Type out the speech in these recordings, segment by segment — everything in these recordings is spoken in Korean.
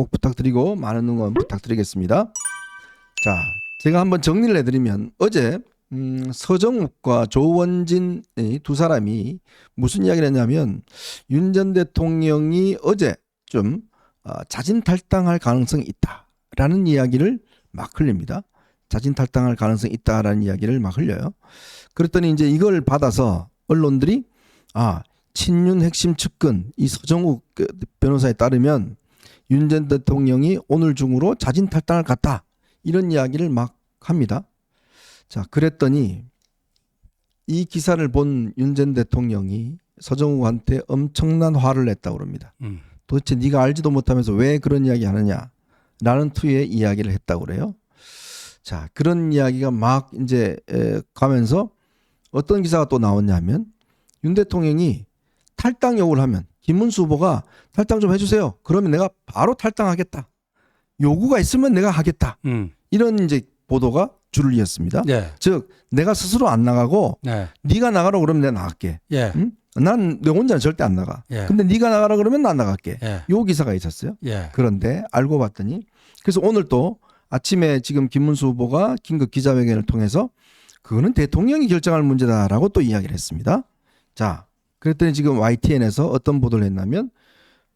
꼭 부탁드리고 많은 응원 부탁드리겠습니다. 자, 제가 한번 정리를 해드리면 어제 서정욱과 조원진 두 사람이 무슨 이야기를 했냐면 윤 전 대통령이 어제 좀 자진탈당할 가능성이 있다라는 이야기를 막 흘립니다. 자진탈당할 가능성이 있다라는 이야기를 막 흘려요. 그랬더니 이제 이걸 받아서 언론들이 친윤 핵심 측근 이 서정욱 변호사에 따르면 윤 전 대통령이 오늘 중으로 자진탈당을 갔다 이런 이야기를 막 합니다. 자, 그랬더니 이 기사를 본 윤 전 대통령이 서정욱한테 엄청난 화를 냈다고 그럽니다. 도대체 네가 알지도 못하면서 왜 그런 이야기 하느냐라는 투의 이야기를 했다고 그래요. 자, 그런 이야기가 막 이제 가면서 어떤 기사가 또 나왔냐면 윤 대통령이 탈당 요구를 하면 김문수 후보가 탈당 좀 해주세요. 그러면 내가 바로 탈당하겠다. 요구가 있으면 내가 하겠다. 이런 이제 보도가 줄을 이었습니다. 네. 즉 내가 스스로 안 나가고 네. 네가 나가라고 그러면 내가 나갈게. 예. 응? 난 내 혼자는 절대 안 나가. 예. 근데 네가 나가라 그러면 난 나갈게. 예. 요 기사가 있었어요. 예. 그런데 알고 봤더니 그래서 오늘 또 아침에 지금 김문수 후보가 긴급 기자회견을 통해서 그거는 대통령이 결정할 문제다라고 또 이야기를 했습니다. 자, 그랬더니 지금 YTN에서 어떤 보도를 했냐면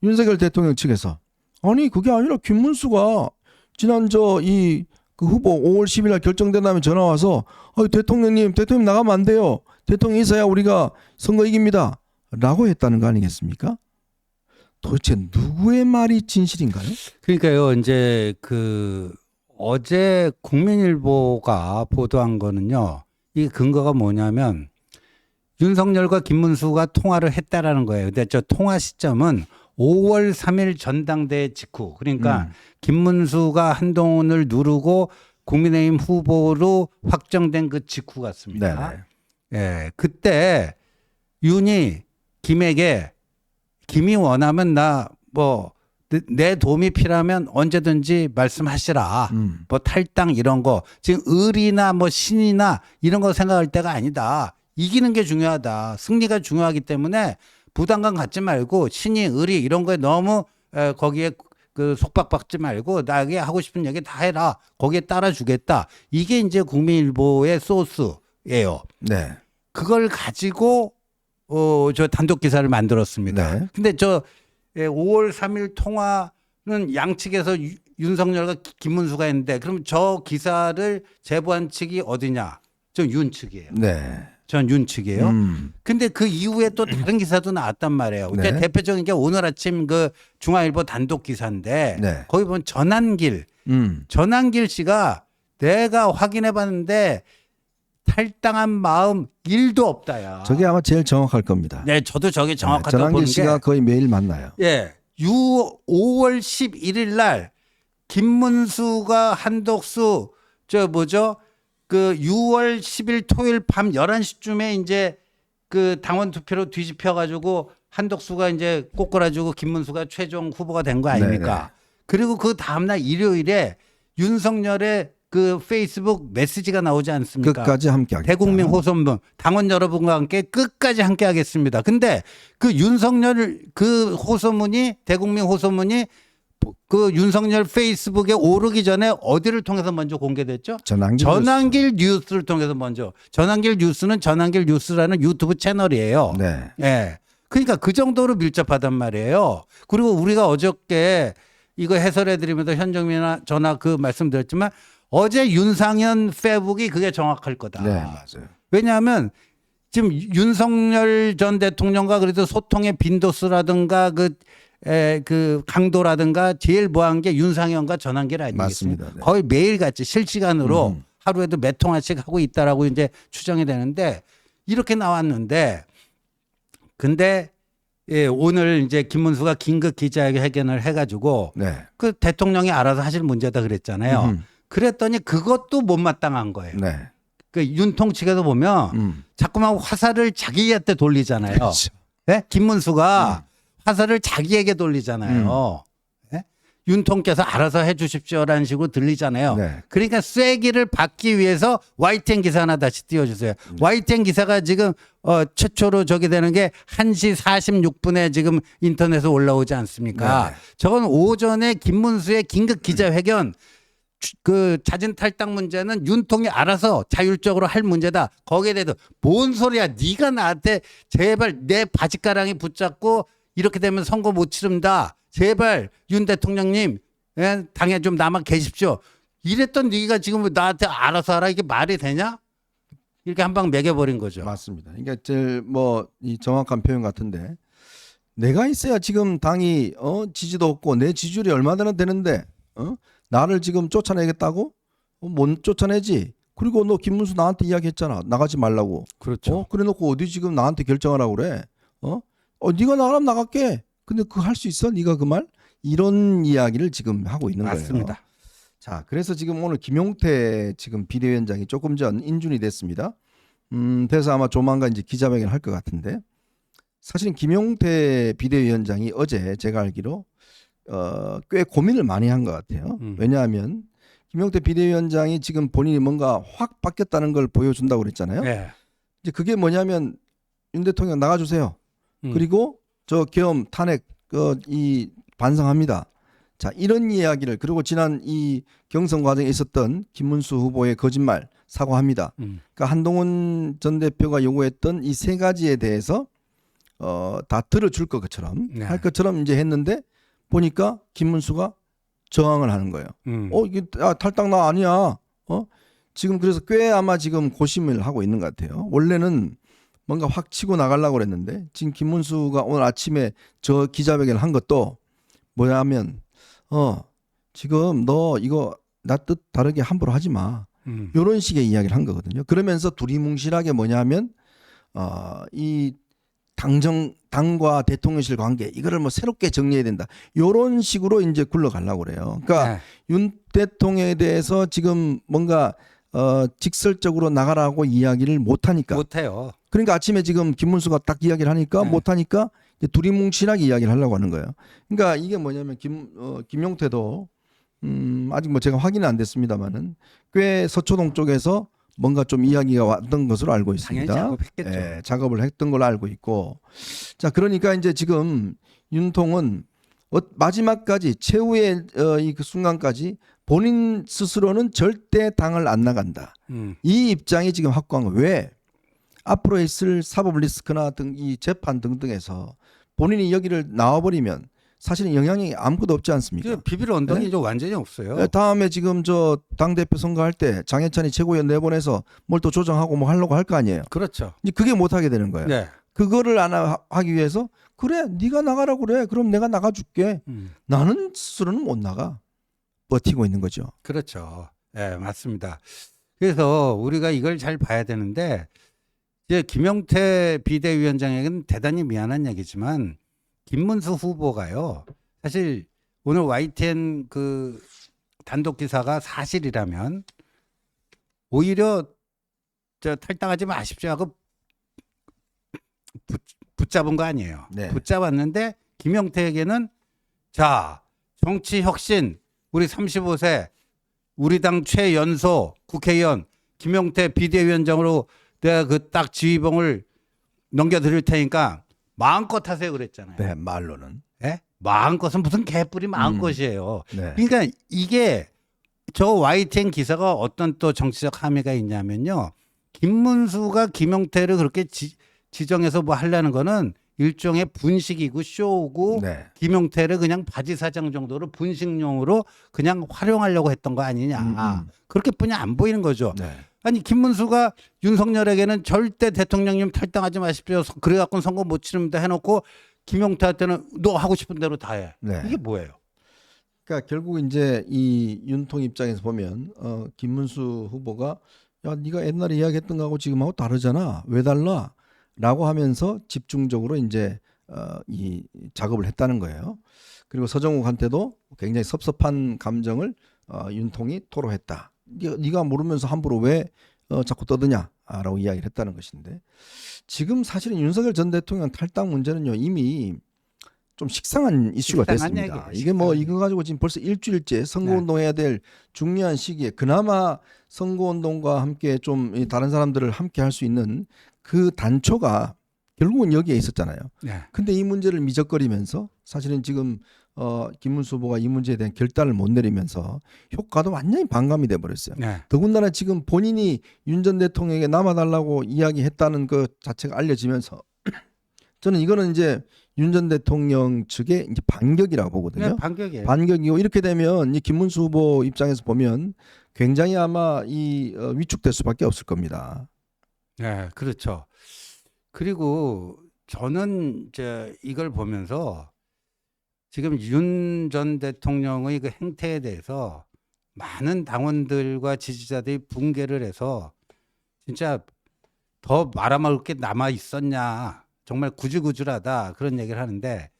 윤석열 대통령 측에서 아니 그게 아니라 김문수가 지난 그 후보 5월 10일 날 결정된 다음에 전화 와서 대통령님 나가면 안 돼요. 대통령 있어야 우리가 선거 이깁니다. 라고 했다는 거 아니겠습니까? 도대체 누구의 말이 진실인가요? 그러니까요, 이제 어제 국민일보가 보도한 거는요, 이 근거가 뭐냐면 윤석열과 김문수가 통화를 했다라는 거예요. 근데 저 통화 시점은 5월 3일 전당대회 직후. 그러니까 김문수가 한동훈을 누르고 국민의힘 후보로 확정된 그 직후 같습니다. 네. 예, 그때 윤이 김에게 김이 원하면 내 도움이 필요하면 언제든지 말씀하시라. 뭐 탈당 이런 거. 지금 을이나 신이나 이런 거 생각할 때가 아니다. 이기는 게 중요하다. 승리가 중요하기 때문에 부담감 갖지 말고 신이 을이 이런 거에 너무 거기에 속박받지 말고 나에게 하고 싶은 얘기 다 해라. 거기에 따라주겠다. 이게 이제 국민일보의 소스예요. 네. 그걸 가지고 저 단독 기사를 만들었습니다. 네. 근데 5월 3일 통화는 양측에서 윤석열과 김문수가 했는데 그럼 저 기사를 제보한 측이 어디냐? 저 윤 측이에요. 네. 전 윤 측이에요. 근데 그 이후에 또 다른 기사도 나왔단 말이에요. 네. 그러니까 대표적인 게 오늘 아침 중앙일보 단독 기사인데 네. 거기 보면 전한길 씨가 내가 확인해 봤는데 탈당한 마음 1도 없다야. 저게 아마 제일 정확할 겁니다. 네, 저도 저게 정확하다고 전한길 보는 씨가 게 거의 매일 만나요. 예. 5월 11일 날 김문수가 한덕수 6월 10일 토요일 밤 11시쯤에 이제 당원 투표로 뒤집혀 가지고 한덕수가 이제 꼬꾸라지고 김문수가 최종 후보가 된 거 아닙니까? 네네. 그리고 그 다음 날 일요일에 윤석열의 페이스북 메시지가 나오지 않습니까? 끝까지 함께 하겠다. 대국민 호소문 당원 여러분과 함께 끝까지 함께 하겠습니다. 근데 윤석열 호소문이 대국민 호소문이 윤석열 페이스북에 오르기 전에 어디를 통해서 먼저 공개됐죠? 전한길 뉴스를 통해서 먼저. 전한길 뉴스는 전한길 뉴스라는 유튜브 채널이에요. 네. 예. 그러니까 그 정도로 밀접하단 말이에요. 그리고 우리가 어저께 이거 해설해 드리면서 현정민아 전화 말씀드렸지만 어제 윤상현 페북이 그게 정확할 거다. 네, 맞아요. 왜냐하면 지금 윤석열 전 대통령과 그래도 소통의 빈도수라든가 강도라든가 제일 뭐한 게 윤상현과 전한길 아니겠습니까? 맞습니다. 네. 거의 매일같이 실시간으로 하루에도 몇 통화씩 하고 있다라고 이제 추정이 되는데 이렇게 나왔는데 근데 오늘 이제 김문수가 긴급 기자회견을 해가지고 네. 대통령이 알아서 하실 문제다 그랬잖아요. 그랬더니 그것도 못마땅한 거예요. 네. 윤통 측에서 보면 자꾸만 화살을 자기한테 돌리잖아요. 그렇죠. 네? 김문수가 화살을 자기에게 돌리잖아요. 네? 윤통께서 알아서 해주십시오라는 식으로 들리잖아요. 네. 그러니까 쐐기를 받기 위해서 YTN 기사 하나 다시 띄워주세요. YTN 기사가 지금 최초로 저기 되는 게 1시 46분에 지금 인터넷에 올라오지 않습니까? 네. 저건 오전에 김문수의 긴급 기자회견 그 자진 탈당 문제는 윤통이 알아서 자율적으로 할 문제다. 거기에 대해서 뭔 소리야? 네가 나한테 제발 내 바지가랑이 붙잡고 이렇게 되면 선거 못 치른다. 제발 윤 대통령님 당에 좀 남아 계십시오. 이랬던 네가 지금 나한테 알아서 하라. 이게 말이 되냐? 이렇게 한 방 매겨버린 거죠. 맞습니다. 그러니까 제일 뭐 이 정확한 표현 같은데 내가 있어야 지금 당이 지지도 없고 내 지지율이 얼마나 되는데 나를 지금 쫓아내겠다고? 못 쫓아내지. 그리고 너 김문수 나한테 이야기했잖아. 나가지 말라고. 그렇죠. 그래놓고 어디 지금 나한테 결정하라고 그래? 네가 나가면 나갈게. 근데 그거 할 수 있어? 네가 그 말? 이런 이야기를 지금 하고 있는 거예요. 맞습니다. 자, 그래서 지금 오늘 김용태 지금 비대위원장이 조금 전 인준이 됐습니다. 그래서 아마 조만간 이제 기자회견 할 것 같은데 사실은 김용태 비대위원장이 어제 제가 알기로 꽤 고민을 많이 한 것 같아요. 왜냐하면 김용태 비대위원장이 지금 본인이 뭔가 확 바뀌었다는 걸 보여준다고 그랬잖아요. 네. 이제 그게 뭐냐면 윤 대통령 나가주세요. 그리고 저 계엄 탄핵 이 반성합니다. 자, 이런 이야기를 그리고 지난 이 경선 과정에 있었던 김문수 후보의 거짓말 사과합니다. 그러니까 한동훈 전 대표가 요구했던 이 세 가지에 대해서 다 들어줄 것처럼 네. 할 것처럼 이제 했는데 보니까 김문수가 저항을 하는 거예요. 이게 탈당 나 아니야. 지금 그래서 꽤 아마 지금 고심을 하고 있는 것 같아요. 원래는 뭔가 확 치고 나가려고 그랬는데 지금 김문수가 오늘 아침에 저 기자회견을 한 것도 뭐냐면 지금 너 이거 나 뜻 다르게 함부로 하지 마. 이런 식의 이야기를 한 거거든요. 그러면서 두리뭉실하게 뭐냐면 이 당과 대통령실 관계 이거를 뭐 새롭게 정리해야 된다. 이런 식으로 이제 굴러가려고 그래요. 그러니까 네. 윤 대통령에 대해서 지금 뭔가 직설적으로 나가라고 이야기를 못 하니까. 못해요. 그러니까 아침에 지금 김문수가 딱 이야기를 하니까 네. 못 하니까 두리뭉실하게 이야기를 하려고 하는 거예요. 그러니까 이게 뭐냐면 김용태도 아직 뭐 제가 확인은 안 됐습니다만은 꽤 서초동 쪽에서 뭔가 좀 이야기가 왔던 것으로 알고 있습니다. 당연히 작업했겠죠. 예, 작업을 했던 걸로 알고 있고. 자, 그러니까 이제 지금 윤통은 마지막까지 최후의 이 그 순간까지 본인 스스로는 절대 당을 안 나간다. 이 입장이 지금 확고한 거예요. 왜? 앞으로 있을 사법 리스크나 등 이 재판 등등에서 본인이 여기를 나와버리면 사실은 영향이 아무것도 없지 않습니까? 비빌 언덕이 이제 완전히 없어요. 다음에 지금 저 당대표 선거할 때 장해찬이 최고위원 내보내서 뭘 또 조정하고 뭐 하려고 할 거 아니에요. 그렇죠. 이제 그게 못 하게 되는 거예요. 네. 그거를 안 하기 위해서 그래 네가 나가라고 그래. 그럼 내가 나가줄게. 나는 스스로는 못 나가. 버티고 있는 거죠. 그렇죠. 네, 맞습니다. 그래서 우리가 이걸 잘 봐야 되는데 이제 김용태 비대위원장에게는 대단히 미안한 얘기지만 김문수 후보가요. 사실 오늘 YTN 그 단독 기사가 사실이라면 오히려 저 탈당하지 마십시오 하고 붙잡은 거 아니에요. 네. 붙잡았는데 김용태에게는 자 정치 혁신 우리 35세 우리 당 최연소 국회의원 김용태 비대위원장으로 내가 그 딱 지휘봉을 넘겨드릴 테니까 마음껏 하세요 그랬잖아요. 네, 말로는. 예? 마음껏은 무슨 개뿔이 마음껏이에요. 네. 그러니까 이게 저 YTN 기사가 어떤 또 정치적 함의가 있냐면요. 김문수가 김용태를 그렇게 지정해서 뭐 하려는 거는 일종의 분식이고 쇼고 네. 김용태를 그냥 바지 사장 정도로 분식용으로 그냥 활용하려고 했던 거 아니냐. 그렇게뿐이 안 보이는 거죠. 네. 아니 김문수가 윤석열에게는 절대 대통령님 탈당하지 마십시오. 그래갖고 선거 못 치릅니다 해놓고 김용태한테는 너 하고 싶은 대로 다 해. 네. 이게 뭐예요? 그러니까 결국 이제 이 윤통 입장에서 보면 김문수 후보가 야 네가 옛날에 이야기했던 거하고 지금하고 다르잖아. 왜 달라? 라고 하면서 집중적으로 이제 이 작업을 했다는 거예요. 그리고 서정욱한테도 굉장히 섭섭한 감정을 윤통이 토로했다. 네가 모르면서 함부로 왜 자꾸 떠드냐라고 이야기를 했다는 것인데 지금 사실은 윤석열 전 대통령 탈당 문제는요 이미 좀 식상한 이슈가 식상한 됐습니다. 얘기예요, 이게 뭐 식상한 이거 가지고 지금 벌써 일주일째 선거운동해야 될 중요한 시기에 그나마 선거운동과 함께 좀 이 다른 사람들을 함께 할 수 있는 그 단초가 결국은 여기에 있었잖아요. 네. 근데 이 문제를 미적거리면서 사실은 지금 김문수 후보가 이 문제에 대한 결단을 못 내리면서 효과도 완전히 반감이 돼 버렸어요. 네. 더군다나 지금 본인이 윤 전 대통령에게 남아달라고 이야기했다는 것 자체가 알려지면서 저는 이거는 이제 윤 전 대통령 측의 이제 반격이라고 보거든요. 네, 반격이에요. 반격이고 이렇게 되면 이 김문수 후보 입장에서 보면 굉장히 아마 이 위축될 수밖에 없을 겁니다. 네, 그렇죠. 그리고 저는 이제 이걸 보면서 지금 윤 전 대통령의 그 행태에 대해서 많은 당원들과 지지자들이 붕괴를 해서 진짜 더 말아먹을 게 남아 있었냐, 정말 구질구질하다 그런 얘기를 하는데,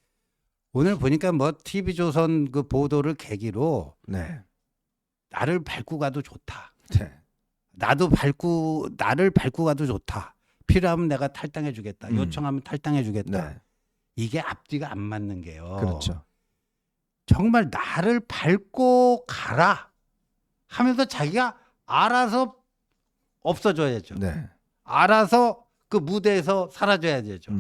오늘 보니까 뭐 TV조선 그 보도를 계기로 네. 나를 밟고 가도 좋다. 네. 나를 밟고 가도 좋다. 필요하면 내가 탈당해 주겠다. 요청하면 탈당해 주겠다. 네. 이게 앞뒤가 안 맞는 게요. 그렇죠. 정말 나를 밟고 가라 하면서 자기가 알아서 없어져야죠. 네. 알아서 그 무대에서 사라져야 되죠.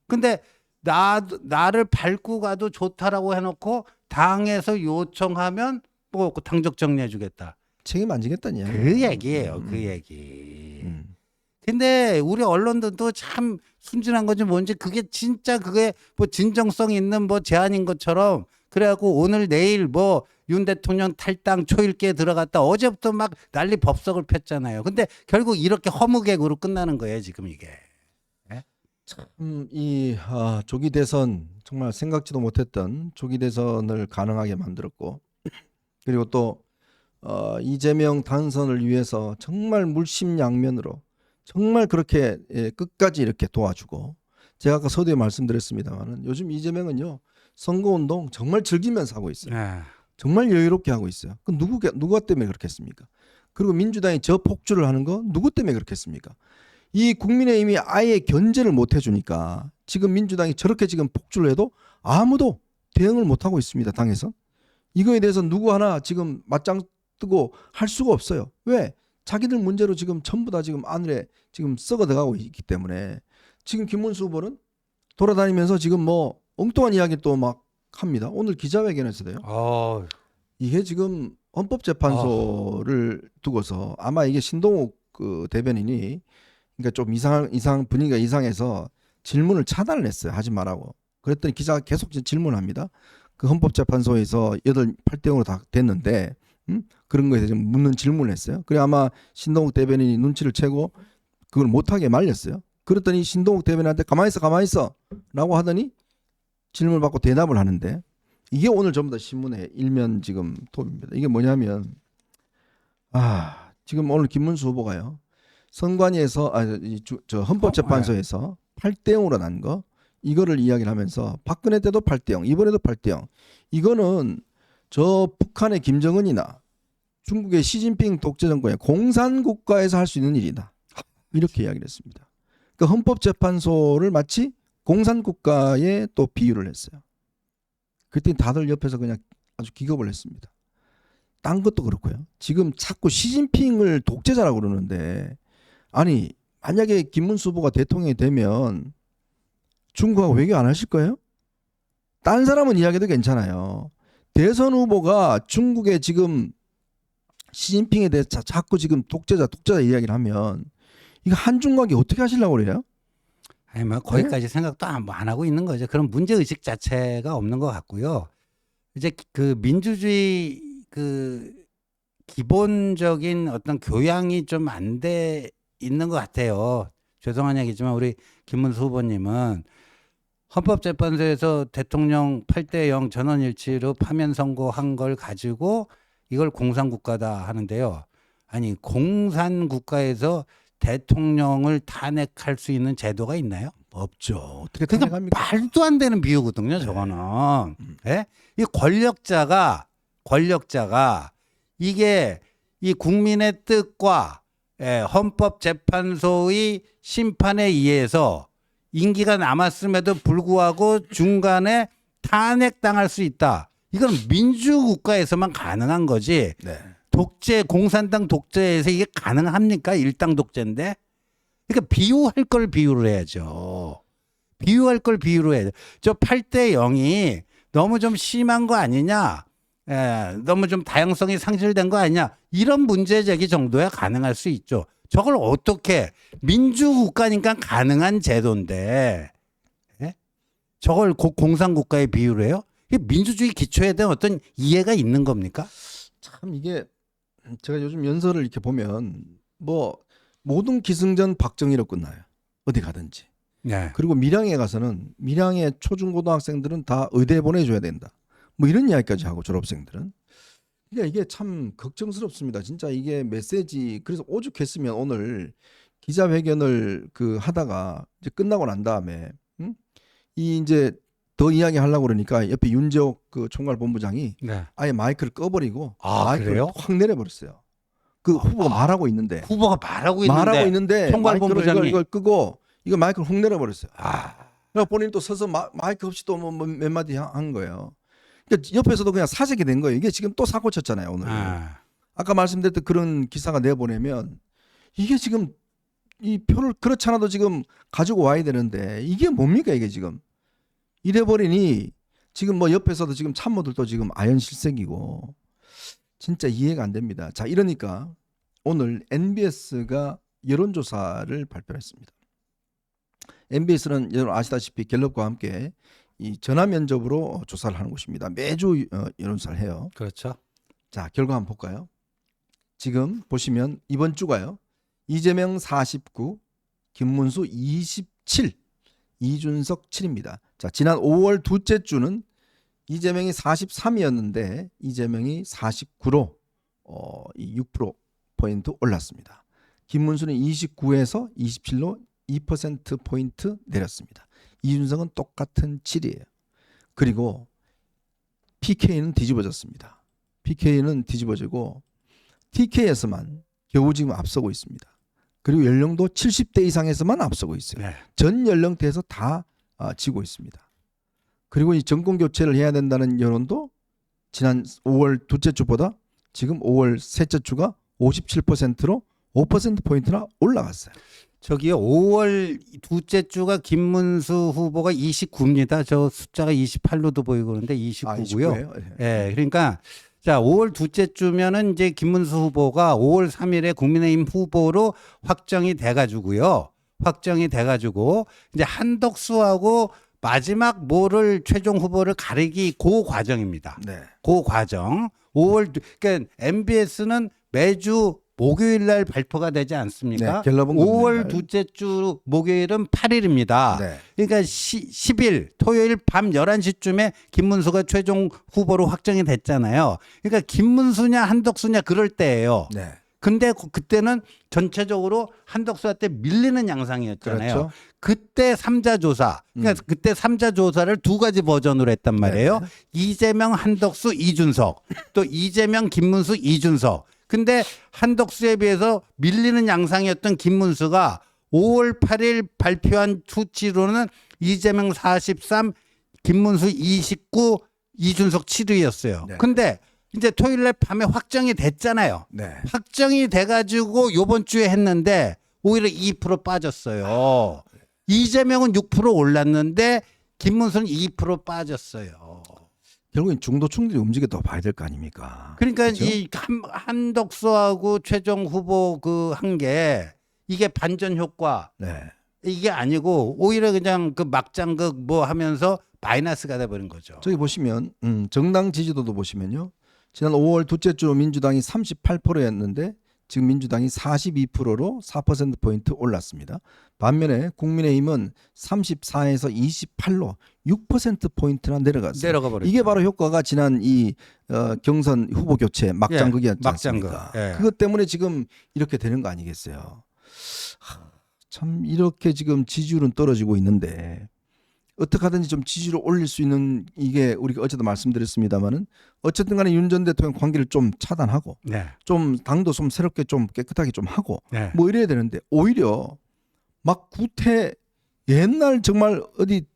근데 나를 밟고 가도 좋다라고 해놓고 당에서 요청하면 뭐 당적 정리해 주겠다. 책임 안 지겠다는 이야기. 그 얘기예요. 그 얘기. 근데 우리 언론들도 참 순진한 건지 뭔지 그게 뭐 진정성 있는 뭐 제안인 것처럼 그래갖고 오늘 내일 뭐 윤 대통령 탈당 초일기에 들어갔다 어제부터 막 난리 법석을 폈잖아요. 근데 결국 이렇게 허무개그로 끝나는 거예요, 지금 이게. 이 조기 대선 정말 생각지도 못했던 조기 대선을 가능하게 만들었고 그리고 또 이재명 당선을 위해서 정말 물심양면으로 정말 그렇게 끝까지 이렇게 도와주고 제가 아까 서두에 말씀드렸습니다만은 요즘 이재명은요 선거운동 정말 즐기면서 하고 있어요. 네. 정말 여유롭게 하고 있어요. 그 누가 때문에 그렇게 했습니까? 그리고 민주당이 저 폭주를 하는 거 누구 때문에 그렇게 했습니까? 이 국민의힘이 아예 견제를 못 해주니까 지금 민주당이 저렇게 지금 폭주를 해도 아무도 대응을 못 하고 있습니다. 당에서. 이거에 대해서 누구 하나 지금 맞짱 뜨고 할 수가 없어요. 왜? 자기들 문제로 지금 전부 다 지금 안에 지금 썩어 들어가고 있기 때문에 지금 김문수 후보는 돌아다니면서 지금 뭐 엉뚱한 이야기 또 막 합니다. 오늘 기자회견에서도요. 이게 지금 헌법재판소를 두고서 아마 이게 신동욱 그 대변인이 그러니까 좀 이상 분위기가 이상해서 질문을 차단을 했어요. 하지 말라고. 그랬더니 기자가 계속 질문합니다. 그 헌법재판소에서 8대 0으로 다 됐는데 그런 거에 대해서 묻는 질문을 했어요. 그래 아마 신동욱 대변인이 눈치를 채고 그걸 못하게 말렸어요. 그랬더니 신동욱 대변인한테 가만히 있어 라고 하더니 질문을 받고 대답을 하는데 이게 오늘 전부 다 신문의 일면 지금 톱입니다. 이게 뭐냐면 지금 오늘 김문수 후보가요. 선관위에서 저 헌법재판소에서 8대 0으로 난 거 이거를 이야기를 하면서 박근혜 때도 8대 0 이번에도 8대 0 이거는 저 북한의 김정은이나 중국의 시진핑 독재 정권의 공산국가에서 할 수 있는 일이다. 이렇게 이야기를 했습니다. 그러니까 헌법재판소를 마치 공산국가에 또 비유를 했어요. 그때 다들 옆에서 그냥 아주 기겁을 했습니다. 딴 것도 그렇고요. 지금 자꾸 시진핑을 독재자라고 그러는데 아니 만약에 김문수 후보가 대통령이 되면 중국하고 외교 안 하실 거예요? 딴 사람은 이야기도 괜찮아요. 대선 후보가 중국의 지금 시진핑에 대해서 자꾸 지금 독재자 이야기를 하면 이거 한중관계 어떻게 하시려고 그래요? 아니 뭐 거기까지 생각도 안 하고 있는 거죠. 그런 문제 의식 자체가 없는 것 같고요. 이제 그 민주주의 그 기본적인 어떤 교양이 좀 안 돼 있는 것 같아요. 죄송한 얘기지만 우리 김문수 후보님은 헌법재판소에서 대통령 8대 0 전원일치로 파면 선고한 걸 가지고 이걸 공산국가다 하는데요. 아니 공산국가에서 대통령을 탄핵할 수 있는 제도가 있나요? 없죠. 어떻게 그러니까 탄핵합니까? 말도 안 되는 비유거든요. 저거는. 예? 이 권력자가 이게 이 국민의 뜻과 헌법재판소의 심판에 의해서 임기가 남았음에도 불구하고 중간에 탄핵당할 수 있다. 이건 민주국가에서만 가능한 거지. 네. 독재, 공산당 독재에서 이게 가능합니까? 일당 독재인데. 그러니까 비유할 걸 비유를 해야죠. 비유할 걸 비유를 해야죠. 저 8대 0이 너무 좀 심한 거 아니냐? 너무 좀 다양성이 상실된 거 아니냐? 이런 문제 제기 정도야 가능할 수 있죠. 저걸 어떻게 민주국가니까 가능한 제도인데 저걸 공산국가에 비유를 해요? 이게 민주주의 기초에 대한 어떤 이해가 있는 겁니까? 참 이게 제가 요즘 연설을 이렇게 보면 뭐 모든 기승전 박정희로 끝나요. 어디 가든지. 네. 그리고 밀양에 가서는 밀양의 초중고등학생들은 다 의대에 보내줘야 된다. 뭐 이런 이야기까지 하고 졸업생들은. 그러니까 이게 참 걱정스럽습니다. 진짜 이게 메시지. 그래서 오죽했으면 오늘 기자회견을 하다가 이제 끝나고 난 다음에 이 이제 더 이야기 하려고 그러니까 옆에 윤재옥 총괄본부장이 네. 아예 마이크를 꺼버리고 마이크를 그래요? 확 내려버렸어요. 그 후보가 말하고 있는데 후보가 말하고 있는데 총괄본부장이 이걸 끄고 이거 마이크를 확 내려버렸어요. 그래서 본인이 또 서서 마이크 없이 또 뭐 몇 마디 한 거예요. 그러니까 옆에서도 그냥 사색이 된 거예요. 이게 지금 또 사고 쳤잖아요 오늘. 아까 말씀드렸던 그런 기사가 내보내면 이게 지금 이 표를 그렇지 않아도 지금 가지고 와야 되는데 이게 뭡니까 이게 지금 이래버리니 지금 뭐 옆에서도 지금 참모들도 지금 아연실색이고 진짜 이해가 안 됩니다. 자 이러니까 오늘 NBS가 여론조사를 발표했습니다. NBS는 여러분 아시다시피 갤럽과 함께 이 전화 면접으로 조사를 하는 곳입니다. 매주 여론조사를 해요. 그렇죠. 자 결과 한번 볼까요? 지금 보시면 이번 주가요. 이재명 49, 김문수 27, 이준석 7입니다. 자 지난 5월 둘째 주는 이재명이 43이었는데 이재명이 49로 6%포인트 올랐습니다. 김문수는 29에서 27로 2%포인트 내렸습니다. 이준석은 똑같은 7이에요. 그리고 PK는 뒤집어졌습니다. PK는 뒤집어지고 TK에서만 겨우 지금 앞서고 있습니다. 그리고 연령도 70대 이상에서만 앞서고 있어요. 네. 전 연령대에서 다 지고 있습니다. 그리고 이 정권 교체를 해야 된다는 여론도 지난 5월 둘째 주보다 지금 5월 셋째 주가 57%로 5%포인트나 올라갔어요. 저기요 5월 둘째 주가 김문수 후보가 29입니다. 저 숫자가 28로도 보이고 그런데 29고요. 예, 그러니까 자 5월 둘째 주면은 이제 김문수 후보가 5월 3일에 국민의힘 후보로 확정이 돼가지고요. 확정이 돼가지고 이제 한덕수하고 마지막 뭐를 최종 후보를 가리기 그 과정입니다. 네. 그 과정. 5월 그러니까 MBS는 매주 목요일 날 발표가 되지 않습니까? 네, 갤럽은 5월 둘째 주 목요일은 8일입니다. 네. 그러니까 10일 토요일 밤 11시쯤에 김문수가 최종 후보로 확정이 됐잖아요. 그러니까 김문수냐 한덕수냐 그럴 때예요. 네. 근데 그때는 전체적으로 한덕수한테 밀리는 양상이었잖아요. 그렇죠. 그때 3자 조사. 그러니까 그때 3자 조사를 두 가지 버전으로 했단 말이에요. 네. 이재명, 한덕수, 이준석. 또 이재명, 김문수, 이준석. 근데 한덕수에 비해서 밀리는 양상이었던 김문수가 5월 8일 발표한 수치로는 이재명 43, 김문수 29, 이준석 7위였어요. 네. 근데 이제 토요일 날 밤에 확정이 됐잖아요. 네. 확정이 돼가지고 요번 주에 했는데 오히려 2% 빠졌어요. 이재명은 6% 올랐는데 김문수는 2% 빠졌어요. 결국엔 중도층들이 움직였다고 봐야 될 거 아닙니까? 그러니까 그렇죠? 이 한덕수하고 최종 후보 한 게 이게 반전 효과 네. 이게 아니고 오히려 그냥 그 막장극 뭐 하면서 마이너스가 돼버린 거죠. 저기 보시면 정당 지지도도 보시면요. 지난 5월 둘째 주 민주당이 38%였는데 지금 민주당이 42%로 4%포인트 올랐습니다. 반면에 국민의힘은 34에서 28로 6%포인트나 내려갔어요. 내려가 버렸죠. 이게 바로 효과가 지난 이 경선 후보 교체 막장극이었지 막장극. 않습니까? 예. 그것 때문에 지금 이렇게 되는 거 아니겠어요? 참 이렇게 지금 지지율은 떨어지고 있는데 어떻게 하든지 좀 지지를 올릴 수 있는 이게 우리가 어제도 말씀드렸습니다마는 어쨌든 간에 윤 전 대통령 관계를 좀 차단하고 네. 좀 당도 좀 새롭게 좀 깨끗하게 좀 하고 네. 뭐 이래야 되는데 오히려 막 구태 옛날 정말 어디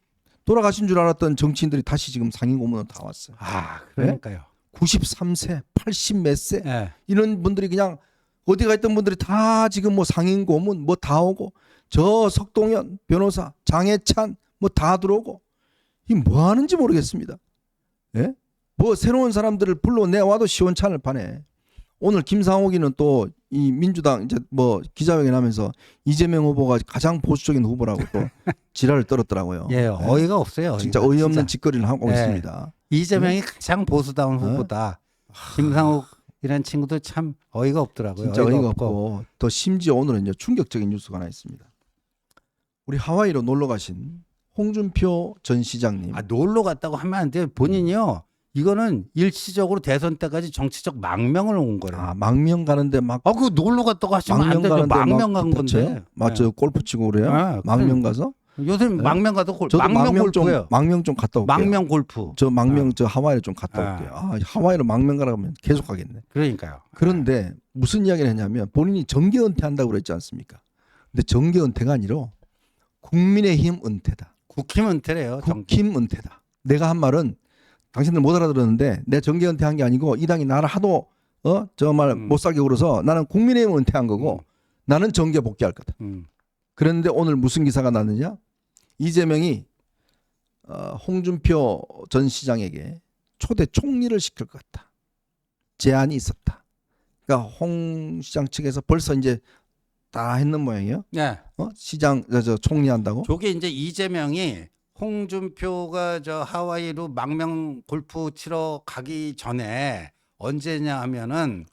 돌아가신 줄 알았던 정치인들이 다시 지금 상임 고문으로 다 왔어요. 아, 그러니까요. 93세, 80 몇 세 예. 이런 분들이 그냥 어디 가 있던 분들이 다 지금 뭐 상임 고문 뭐 다 오고 저 석동현 변호사, 장해찬 뭐 다 들어오고 이 뭐 하는지 모르겠습니다. 예? 뭐 새로운 사람들을 불러내와도 시원찮을 판에 오늘 김상옥이는 또 이 민주당 이제 뭐 기자회견하면서 이재명 후보가 가장 보수적인 후보라고 또 지랄을 떨었더라고요. 예, 어이가 없어요. 진짜 어이가. 어이없는 진짜. 짓거리를 하고 예. 있습니다. 이재명이 가장 보수다운 후보다. 김상욱이라는 친구도 참 어이가 없더라고요. 진짜 어이가 없고 더 심지어 오늘은 이제 충격적인 뉴스가 하나 있습니다. 우리 하와이로 놀러 가신 홍준표 전 시장님. 아, 놀러 갔다고 하면 안 돼요. 본인이요. 이거는 일시적으로 대선 때까지 정치적 망명을 온 거예요. 아, 망명 가는데 막 아, 그 놀러 갔다고 하시면 안 되죠. 망명 간 건데. 맞죠. 네. 골프 치고 그래요. 아, 망명 가서. 요새 네? 망명 가도 저도 망명 골프예요. 망명 좀 갔다 올게요. 망명 골프. 저 망명 저 하와이로 좀 갔다 아. 올게요. 아, 하와이로 망명 가라면 계속 가겠네. 그러니까요. 그런데 무슨 이야기를 했냐면 본인이 정계 은퇴한다고 그랬지 않습니까? 근데 정계 은퇴가 아니라 국민의힘 은퇴다. 국힘 은퇴래요. 국힘 은퇴다. 내가 한 말은 당신들 못 알아들었는데 내 정계 은퇴한 게 아니고 이 당이 나를 하도 정말 못 살게 굴어서 나는 국민의힘 은퇴한 거고 나는 정계 복귀할 거다. 그런데 오늘 무슨 기사가 났느냐? 이재명이 홍준표 전 시장에게 초대 총리를 시킬 것 같다. 제안이 있었다. 그러니까 홍 시장 측에서 벌써 이제 다 했는 모양이에요. 네. 시장 저 총리 한다고? 저게 이제 이재명이 홍준표가 저 하와이로 망명 골프 치러 가기 전에 언제냐 하면은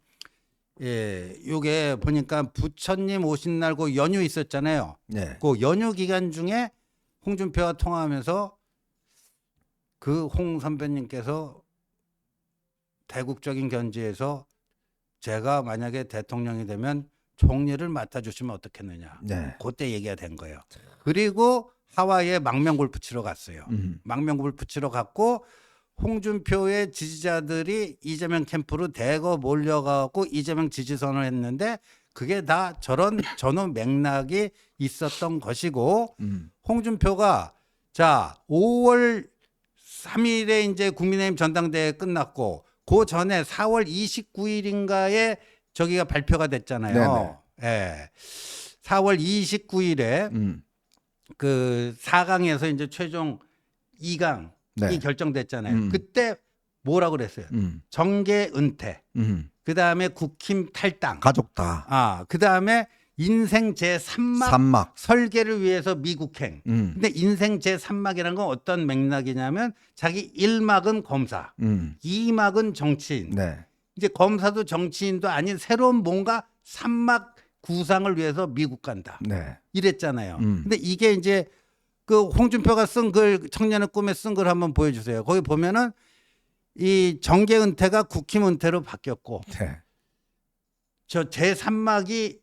요게 보니까 부처님 오신 날 그 연휴 있었잖아요. 네. 그 연휴 기간 중에 홍준표와 통화하면서 그 홍 선배님께서 대국적인 견지에서 제가 만약에 대통령이 되면 총리를 맡아주시면 어떻겠느냐. 네. 그때 얘기가 된 거예요. 그리고 하와이에 망명 골프 치러 갔어요. 망명 골프 치러 갔고 홍준표의 지지자들이 이재명 캠프로 대거 몰려가고 이재명 지지선을 했는데 그게 다 저런 전후 맥락이 있었던 것이고 홍준표가 자 5월 3일에 이제 국민의힘 전당대회 끝났고 그 전에 4월 29일인가에 저기가 발표가 됐잖아요. 예. 4월 29일에 그 4강에서 이제 최종 2강이 네. 결정됐잖아요. 그때 뭐라고 그랬어요? 정계 은퇴. 그다음에 국힘 탈당. 가족 다. 아, 그다음에 인생 제3막 삼막. 설계를 위해서 미국행. 근데 인생 제3막이라는 건 어떤 맥락이냐면 자기 1막은 검사, 2막은 정치인. 네. 이제 검사도 정치인도 아닌 새로운 뭔가 3막 구상을 위해서 미국 간다. 네. 이랬잖아요. 근데 이게 이제 그 홍준표가 쓴 글, 청년의 꿈에 쓴 글 한번 보여주세요. 거기 보면은 이 정계 은퇴가 국힘 은퇴로 바뀌었고 네. 저 제3막이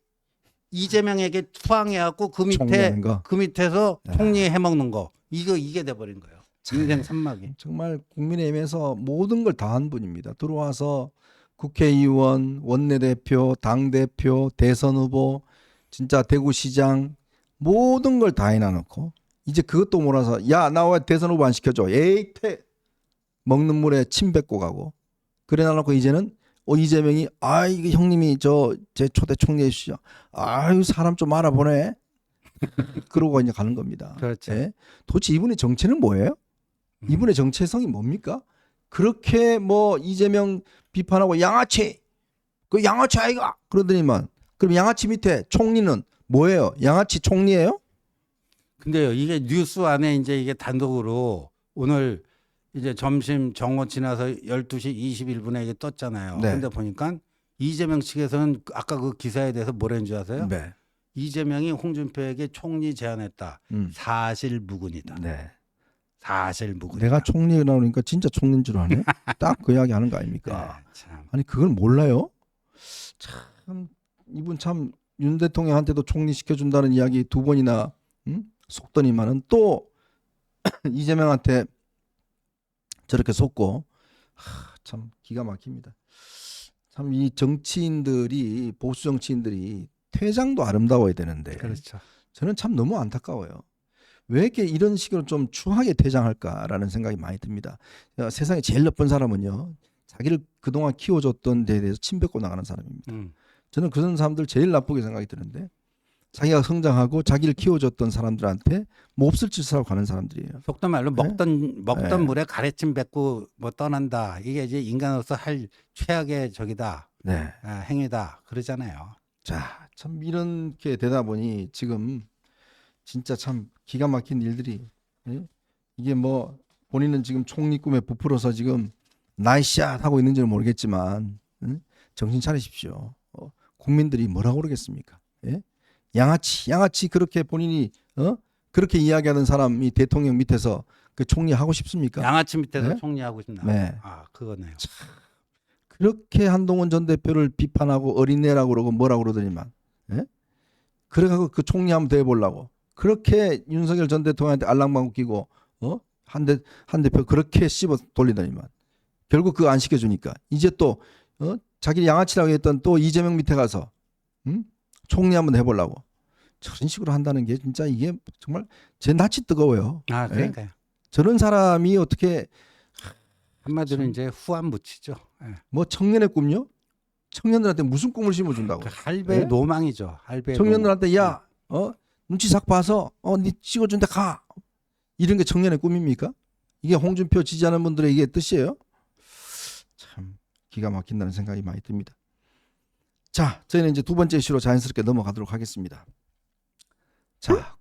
이재명에게 투항해갖고 그 밑에 총리하는 거. 그 밑에서 총리 해먹는 거 이게 돼버린 거예요. 인생 3막이. 정말 국민의힘에서 모든 걸 다 한 분입니다. 들어와서 국회의원, 원내대표, 당대표, 대선 후보, 진짜 대구시장 모든 걸 다 해놔놓고 이제 그것도 몰아서 야 나 왜 대선 후보 안 시켜줘? 에이 퇴 먹는 물에 침 뱉고 가고 그래 놔놓고 이제는 이재명이 이게 형님이 제 초대 총리 해주시죠. 아유 사람 좀 알아보네. 그러고 이제 가는 겁니다. 그렇죠. 예? 도대체 이분의 정체는 뭐예요? 이분의 정체성이 뭡니까? 그렇게 뭐 이재명 비판하고 양아치 그 양아치 아이가 그러더니만 그럼 양아치 밑에 총리는 뭐예요? 양아치 총리예요? 근데요 이게 뉴스 안에 이제 이게 단독으로 오늘 이제 점심 정오 지나서 12시 21분에 이게 떴잖아요. 네. 근데 보니까 이재명 측에서는 아까 그 기사에 대해서 뭐라는 줄 아세요? 네. 이재명이 홍준표에게 총리 제안했다. 사실 무근이다. 네. 사실 무근이다. 내가 총리 나오니까 진짜 총리인 줄 아네. 딱 그 이야기 하는 거 아닙니까? 네, 참. 아니 그걸 몰라요? 참 이분 참 윤 대통령한테도 총리 시켜준다는 이야기 두 번이나 속더니만은 또 이재명한테 저렇게 속고 참 기가 막힙니다. 참 이 정치인들이 보수 정치인들이 퇴장도 아름다워야 되는데 그렇죠. 저는 참 너무 안타까워요. 왜 이렇게 이런 식으로 좀 추하게 퇴장할까라는 생각이 많이 듭니다. 세상에 제일 나쁜 사람은요, 자기를 그동안 키워줬던 데에 대해서 침뱉고 나가는 사람입니다. 저는 그런 사람들 제일 나쁘게 생각이 드는데, 자기가 성장하고 자기를 키워줬던 사람들한테 몹쓸 짓을 하고 가는 사람들이에요. 속도 말로 먹던 네. 물에 가래침 뱉고 뭐 떠난다. 이게 이제 인간으로서 할 최악의 적이다. 네. 행위다. 그러잖아요. 자, 참 이렇게 되다 보니 지금 진짜 참 기가 막힌 일들이, 예? 이게 뭐 본인은 지금 총리 꿈에 부풀어서 지금 나이샷 하고 있는지는 모르겠지만, 정신 차리십시오. 국민들이 뭐라고 그러겠습니까? 예? 양아치 그렇게 본인이 그렇게 이야기하는 사람이 대통령 밑에서 그 총리 하고 싶습니까? 양아치 밑에서 네? 총리하고 싶나? 네. 그거네요. 그렇게 한동훈 전 대표를 비판하고 어린애라고 그러고 뭐라고 그러더니만, 예? 그래가지고 그 총리 한번 대해보려고 그렇게 윤석열 전 대통령한테 알랑방구 끼고 한 대표 그렇게 씹어 돌리더니만 결국 그거 안 시켜주니까 이제 또 자기 양아치라고 했던 또 이재명 밑에 가서 총리 한번 해보려고 저런 식으로 한다는 게 진짜 이게 정말 제 낯이 뜨거워요. 예? 그러니까요. 저런 사람이 어떻게 한마디로 이제 후안 묻히죠. 예. 뭐 청년의 꿈요? 청년들한테 무슨 꿈을 심어준다고? 그 할배의 예? 노망이죠. 할배의 청년들한테 야, 눈치 싹 봐서 니 찍어준데 가. 이런 게 청년의 꿈입니까? 이게 홍준표 지지하는 분들의 이게 뜻이에요? 참 기가 막힌다는 생각이 많이 듭니다. 자, 저희는 이제 두 번째 이슈로 자연스럽게 넘어가도록 하겠습니다. 자,